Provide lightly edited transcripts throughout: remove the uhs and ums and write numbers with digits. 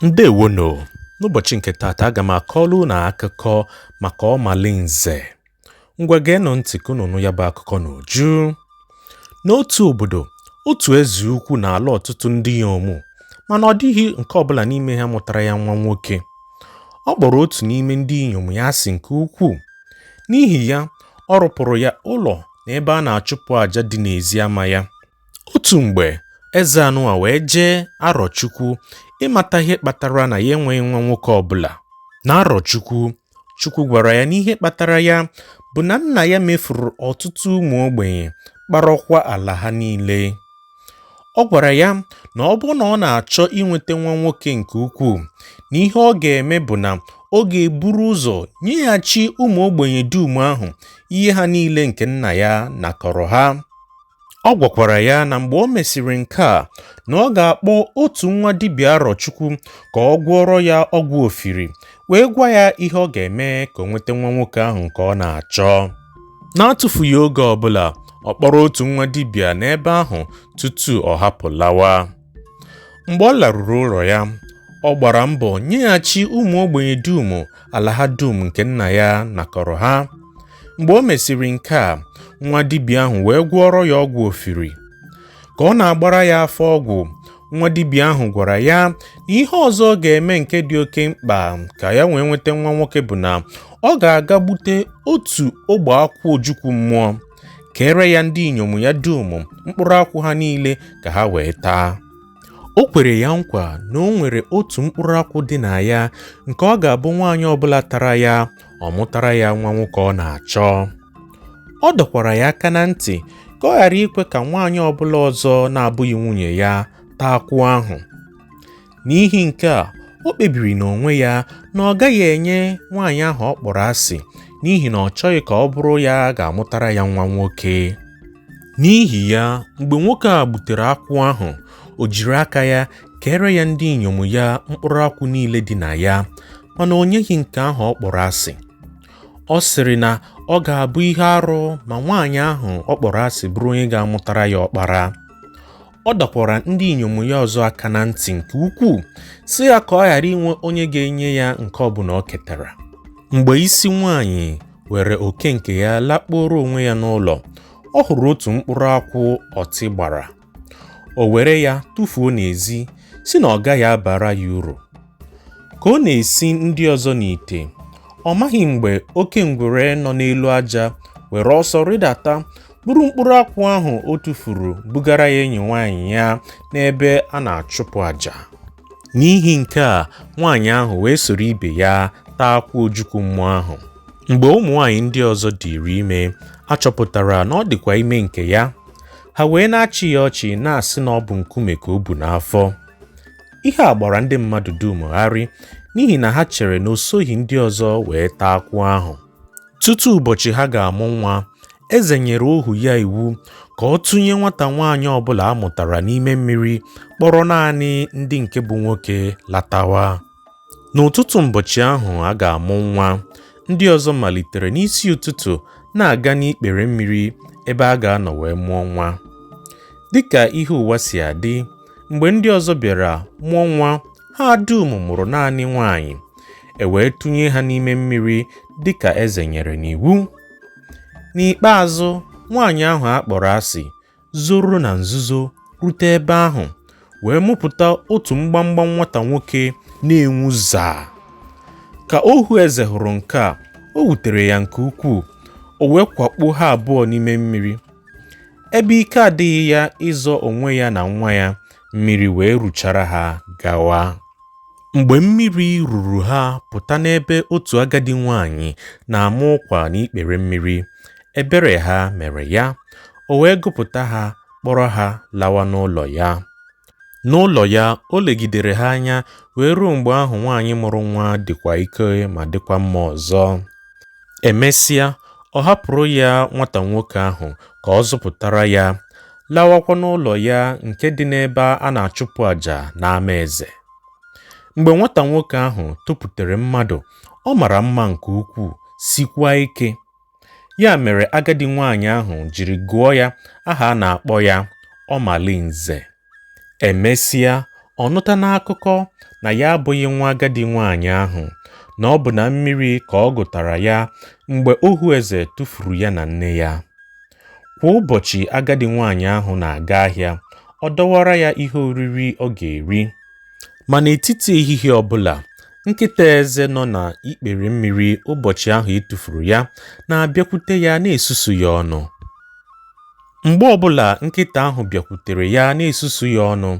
Ndewono, n'ụbọchị nke taata aga m akọọlụ unu akụkọ maka Ọmalinze. Ngwa geenụ ntị ka unu nụ ya bụ akụkọ n'uju. N'otu obodo, otu eze ukwu na-alụ ọtụtụ ndị inyom, mana ọ dịghị nke ọbụla n'ime ha mụtara ya nwa nwoke. Ọ kpọrọ otu n'ime ndị inyom ya asị nke ukwuu. N'ihi ya, ọ rụpụrụ ya ụlọ n'ebe a na-achụpụ àjà dị n'ezi ama ya. Otu mgbe, eze anụwa wee jee arọchukwu ịmata ihe kpatara na ya enweghị nwa nwoke ọbụla. Chukwu gwara ya n'ihe kpatara ya bụ na nna ya mefuru ọtụtụ ụmụ ogbenye, kparọkwa ala ha niile. Ọ gwara ya na ọ bụrụ na ọ na-achọ inweta nwa nwoke nke ukwuu, na ihe ọ ga-eme bụ na ọ ga-eburu ụzọ nyeghachi ụmụ ogbenye dum ahụ ihe ha niile nke nna ya nakọrọ ha. Ọ gwakwara ya na mgbe o mesịrị nke a, na ọ ga-akpọ otu nwa dibịa arọchukwu ka ọ gwọrọ ya ọgwụ ofiri, wee gwa ya ihe ọ ga-eme ka o nweta nwa nwoke ahụ nke ọ na-achọ. Na-atụfughị oge ọbụla, ọ kpọrọ otu nwa dibịa n'ebe ahụ tutu ọ hapụ lawa. Mgbe ọ laruru ụlọ ya, ọ gbara mbọ nyeghachi ụmụ ogbenye dum ala ha dum nke nna ya nakọrọ ha. Mgbe o mesịrị nke a, nwa dibịa ahụ wee gwọrọ ya ọgwụ ofiri. Ka ọ na-agbara ya afọ ọgwụ, nwa dibịa ahụ gwara ya na ihe ọzọ ọ ga-eme nke dị oke mkpa ka ya wee nweta nwa nwoke bụ na ọ ga-aga gbute otu ogbe akwụ ojukwu mmụọ, kere ya ndị inyom ya dum mkpụrụ akwụ ha niile ka ha wee taa. O kwere ya nkwa na o nwere otu mkpụrụ akwụ dị na ya nke ọ ga-abụ nwaanyị ọbụla tara ya, ọ mụtara ya nwa nwoke ọ na-achọ. Ọ dọkwara ya aka na ntị ka ọ ghara ikwe ka nwaanyị ọbụla ọzọ na-abụghị nwunye ya taa akwụ ahụ. N'ihi nke a, o kpebiri n'onwe ya na ọ gaghị enye nwaanyị ahụ ọ kpọrọ asị, n'ihi na ọ chọghị ka ọ bụrụ ya ga-amụtara ya nwa nwoke. N'ihi ya, mgbe nwoke a gbutere akwụ ahụ, o jiri aka ya kere ya ndị inyom ya mkpụrụ akwụ niile dị na ya, mana o nyeghị nke ahụ ọ kpọrọ asị. Ọ sịrị na ọ ga-abụ ihe arụ ma nwaanyị ahụ ọ kpọrọ asị bụrụ onye ga-amụtara ya ọkpara. Ọ dọkwara ndị inyom ya ọzọ aka na ntị nke ukwuu, sị ya ka ọ ghara inwe onye ga-enye ya nke ọbụla o ketara. Mgbe isi nwaanyị were oke nke ya lakporo onwe ya n'ụlọ, ọ hụrụ otu mkpụrụ akwụ ọtị gbara. O were ya tụfuo n'ezi, si na ọ gaghị abara ya uru. Ka ọ na-esi ndị ọzọ n'ite, ọ maghị mgbe oke ngwere nọ n'elu aja were ọsọ rịdata buru mkpụrụ akwụ ahụ o tụfuru bugara ya enyi nwaanyị ya n'ebe a na-achụpụ àjà. N'ihi nke a, nwaanyị ahụ wee soro ibe ya taa akwụ ojukwu mmụọ ahụ. Mgbe ụmụ nwaanyị ndị ọzọ dịrị ime, a chọpụtara na ọ dịkwa ime nke ya. Ha wee na-achị ya ọchị, na-asị na ọ bụ nkume ka o bu n'afọ. Ihe a gbara ndị mmadụ dum gharị, n'ihi na ha chere na o soghị ndị ọzọ wee taa akwụ ahụ. Tutu ụbọchị ha ga-amụ nwa, eze nyere ohu ya iwu ka ọ tụnye nwata nwaanyị ọbụla a mụtara n'ime mmiri, kpọrọ naanị ndị nke bụ nwoke latawa. N'ụtụtụ ụbọchị ahụ a ga-amụ nwa, ndị ọzọ malitere n'isi ụtụtụ na-aga n'ikpere mmiri ebe a ga-anọ wee mụọ nwa. Dịka ihe ụwa si adị, mgbe ndị ọzọ bịara mụọ nwa, ha dum mụrụ naanị nwaanyị. E wee tụnye ha n'ime mmiri dịka eze nyere n'iwu. N'ikpeazụ, nwaanyị ahụ a kpọrọ asị zoro na nzuzo rute ebe ahụ, wee mụpụta otu mgbamgba nwata nwoke na-enwu zaa. Ka ohu eze hụrụ nke a, o wutere ya nke ukwuu. O wee kwakpuo ha abụọ n'ime mmiri. Ebe ike adịghị ya ịzọ onwe ya na nwa ya, mmiri wee ruchara ha gawa. Mgbe mmiri ruru ha pụta n'ebe otu agadi nwaanyị na-ama ụkwa n'ikpere mmiri, ebere ha mere ya. O wee gụpụta ha, kpọrọ ha lawa n'ụlọ ya. N'ụlọ ya, o legidere ha anya wee ruo mgbe ahụ nwaanyị mụrụ nwa dịkwa ike ma dịkwa mma ọzọ. Emesịa, ọ hapụrụ ya nwata nwoke ahụ ka ọ zụpụtara ya, lawakwa n'ụlọ ya nke dị n'ebe a na-achụpụ àjà n'ama eze. Mgbe nwata nwoke ahụ topụtere mmadụ, ọ mara mma nke ukwuu, sikwa ike. Ya mere agadi nwaanyị ahụ jiri gụọ ya aha a na-akpọ ya Ọmalinze. Emesịa, ọ nụta n'akụkọ na ya abụghị nwa agadi nwaanyị ahụ, na ọ bụ na mmiri ka ọ gụtara ya mgbe ohu eze tụfuru ya na nne ya. Kwa ụbọchị agadi nwaanyị ahụ na-aga ahịa, ọ dọwara ya ihe oriri ọ ga-eri. Ma n'etiti ehihie ọbụla, nkịta eze nọ na ikpere mmiri ụbọchị ahụ etufuru ya na-abịakwute ya na-esusu ya ọnụ. Mgbe ọbụla nkịta ahụ bịakwutere ya na-esusu ya ọnụ,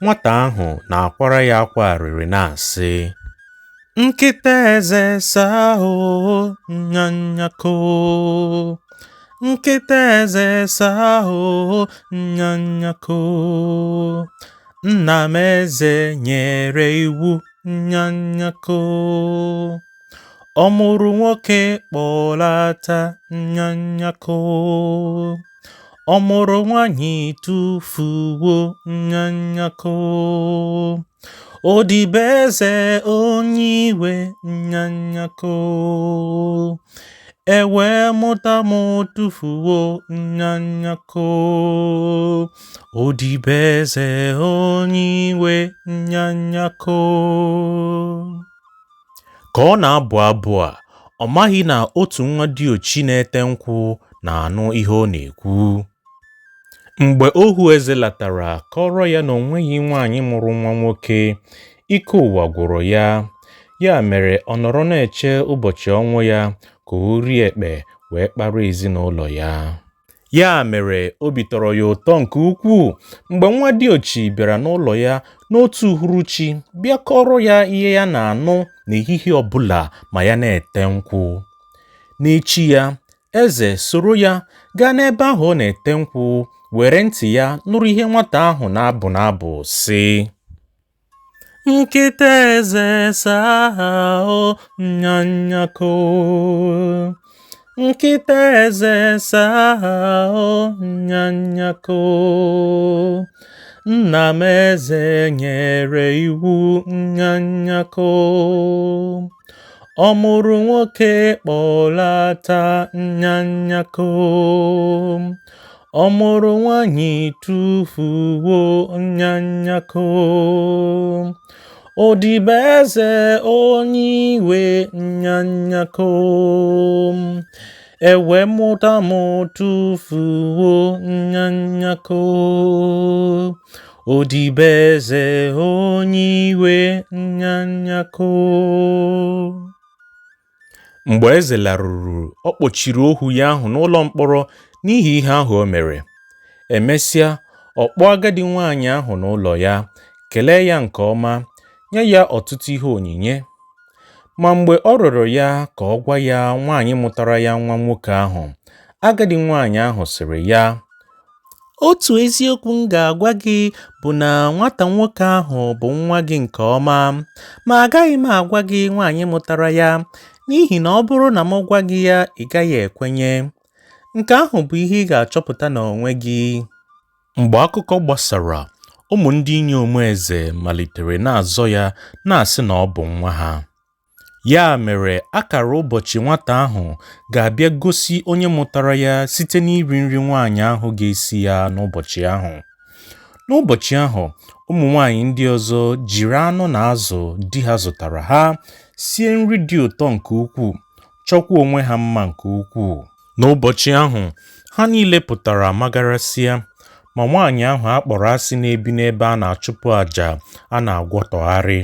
nwata ahụ na-akwara ya akwa arịrị na-asị, nkịta eze saa ahụ nyanyako, nkịta eze saa ahụ nyanyako, nna m eze nyere iwu nyanyako, ọ mụrụ nwoke kpọlata nyanyako, ọ mụrụ nwanyị tụfuo nyanyako, odibo eze onye iwe nyanyako, ewe mụta m tụfuo nyanyako, odibo eze onye iwe nyanyako. Ka ọ na-abụ abụ a, ọ maghị na otu nwa diochi na-ete nkwụ na-anụ ihe ọ na-ekwu. Mgbe ohu eze latara kọrọ ya na o nweghị nwaanyị mụrụ nwa nwoke, ike ụwa gwụrụ ya. Ya mere ọ nọrọ na-eche ụbọchị ọnwụ ya ka o rie ekpe wee kpara ezinụlọ ya. Ya mere obi tọrọ ya ụtọ nke ukwuu mgbe nwa diochi bịara n'ụlọ ya n'otu uhuruchi bịa kọrọ ya ihe ya na-anụ n'ehihie ọbụla ma ya na-ete nkwụ. N'echi ya, eze soro ya gaa n'ebe ahụ ọ na-ete nkwụ, were ntị ya nụrụ ihe nwata ahụ na-abụ n'abụ sị, nkịta eze saa ahụ nyanyako, nkịta eze saa ahụ nyanyako, nna m eze nyere iwu nyanyako, ọ mụrụ nwoke kpọlata nyanyako, ọ mụrụ nwanyị tụfuo nyanyako, odibo eze onye iwe nyanyako, ewe mụta m tụfuo nyanyako, odibo eze onye iwe nyanyako. Mgbe eze larụrụ, ọ kpọchiri ohu ya ahụ n'ụlọ mkpọrọ n'ihi ihe ahụ o mere. Emesịa, ọ kpọọ agadi nwaanyị ahụ n'ụlọ ya, kelee ya nke ọma, nye ya ọtụtụ ihe onyinye. Ma mgbe ọ rịọrọ ya ka ọ gwa ya nwaanyị mụtara ya nwa nwoke ahụ, agadi nwaanyị ahụ sịrị ya, otu eziokwu m ga-agwa gị bụ na nwata nwoke ahụ bụ nwa gị nke ọma, ma agaghị m agwa gị nwaanyị mụtara ya, n'ihi na ọ bụrụ na m gwa gị ya, ị gaghị ekwenye. Nke ahụ bụ ihe ị ga-achọpụta n'onwe gị. Mgbe akụkọ gbasara, ụmụ ndị inyom eze malitere na-azọ ya, na-asị na ọ bụ nwa ha. Ya mere akara ụbọchị nwata ahụ ga-abịa gosi onye mụtara ya site n'iri nri nwaanyị ahụ ga-esi ya n'ụbọchị ahụ. N'ụbọchị ahụ, ụmụ nwaanyị ndị ọzọ jiri anụ na azụ di ha zụtara ha sie nri dị ụtọ nke ukwuu, chọkwa onwe ha mma nke ukwuu. N'ụbọchị ahụ, ha niile pụtara magarasịa, ma nwaanyị ahụ a kpọrọ asị na-ebi n'ebe a na-achụpụ àjà a na-agwọtọgharị.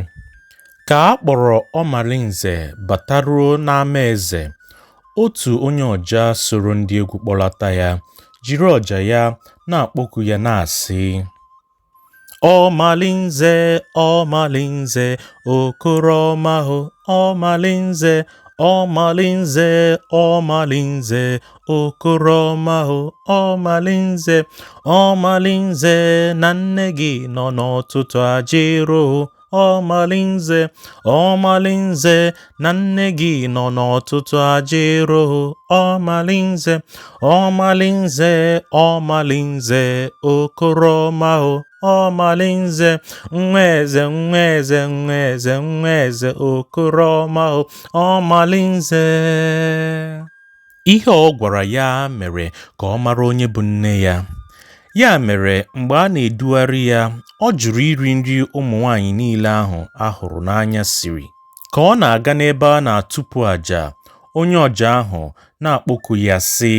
Ka a kpọrọ Ọmalinze bataruo n'ama eze, otu onye ọja soro ndị egwu kpọlata ya, jiri ọja ya na-akpọku ya na-asị, Ọmalinze, Ọmalinze, okoroma ho, Ọmalinze, Ọmalinze, Ọmalinze, okoroma ho, Ọmalinze, Ọmalinze, na nne gị nọ n'ọtụtụ ajero. Ọmalinze, Ọmalinze, na nne gị nọ n'ọtụtụ ajero. Ọmalinze, Ọmalinze, Ọmalinze, okoroma ho, Ọmalinze, nwa eze, nwa eze, nwa eze, nwa eze, okoroma ho, Ọmalinze. Ihe ọ gwara ya mere ka ọ mara onye bụ nne ya. Ya mere mgbe a na-edugharị ya, ọ jụrụ iri nri ụmụ nwanyị niile ahụ a hụrụ n'anya siri. Ka ọ na-aga n'ebe a na-atụpụ àjà, onye ọjà ahụ na-akpọku ya sị,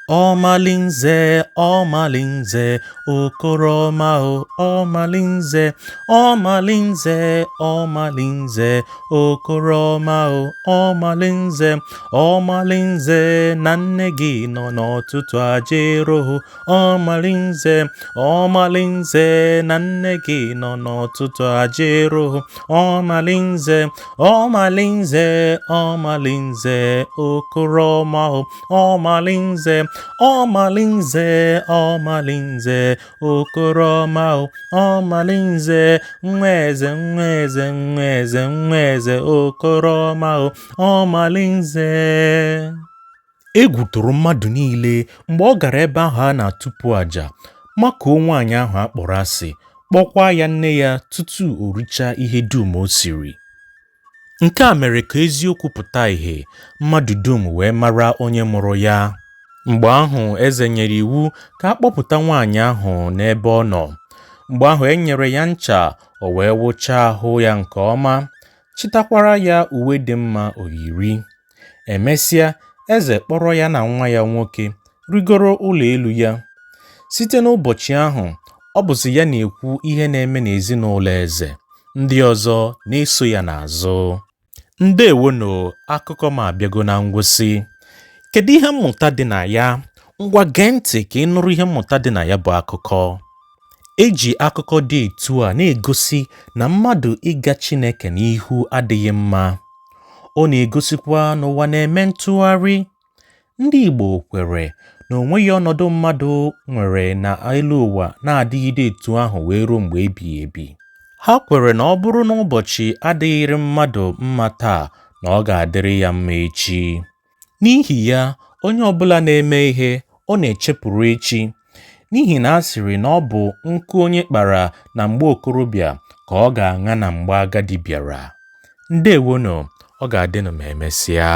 Ọmalinze, Ọmalinze, okoroma o, Ọmalinze, Ọmalinze, Ọmalinze, okoroma o, Ọmalinze, Ọmalinze, na nne gị nọ n'ọtụtụ aja ero, Ọmalinze, Ọmalinze, na nne gị nọ n'ọtụtụ aja ero, Ọmalinze, Ọmalinze, Ọmalinze, okoroma o, Ọmalinze, Ọmalinze, Ọmalinze, okoroma o, Ọmalinze, nwa eze, nwa eze, nwa eze, nwa eze, okoroma o, Ọmalinze. Egwu tụrụ mmadụ niile mgbe ọ gara ebe ahụ a na-atụpụ àjà, makụọ nwaanyị ahụ akpọrọ asị, kpọkwa ya nne ya tutu o richaa ihe dum o siri. Nke a mere ka eziokwu pụta ìhè, mmadụ dum wee mara onye mụrụ ya. Mgbe ahụ eze nyere iwu ka a kpọpụta nwaanyị ahụ n'ebe ọ nọ. Mgbe ahụ e nyere ya ncha, o wee wụchaa ahụ ya nke ọma, chịtakwara ya uwe dị mma oyiri. Emesịa, eze kpọrọ ya na nwa ya nwoke rigoro ụlọ elu ya. Site n'ụbọchị ahụ, ọ bụzi ya na-ekwu ihe na-eme n'ezinụlọ eze. Ndị ọzọ na-eso ya n'azụ. Ndewonu, akụkọ m abịago na ngwụsị. Kedu ihe mmụta dị na ya? Ngwa gee ntị ka ị nụrụ ihe mmụta dị na ya bụ akụkọ. Eji akụkọ dị etu a na-egosi na mmadụ ịga Chineke n'ihu adịghị mma. Ọ na-egosikwa n'ụwa na-eme ntụgharị. Ndị Igbo kwere na onweghị ọnọdụ mmadụ nwere na elu ụwa na-adịgide etu ahụ wee ruo mgbe ebighị ebi. Ha kwere na ọ bụrụ na ụbọchị adịghịrị mmadụ mma taa, na ọ ga-adịrị ya mma echi. N'ihi ya, onye ọbụla na-eme ihe ọ na-echepụrụ echi, n'ihi na a sịrị na ọ bụ nkụ onye kpara na mgbe okorobịa ka ọ ga-aṅa na mgbe agadi bịara. Ndewonu, ọ ga-adịnụ ma emesịa.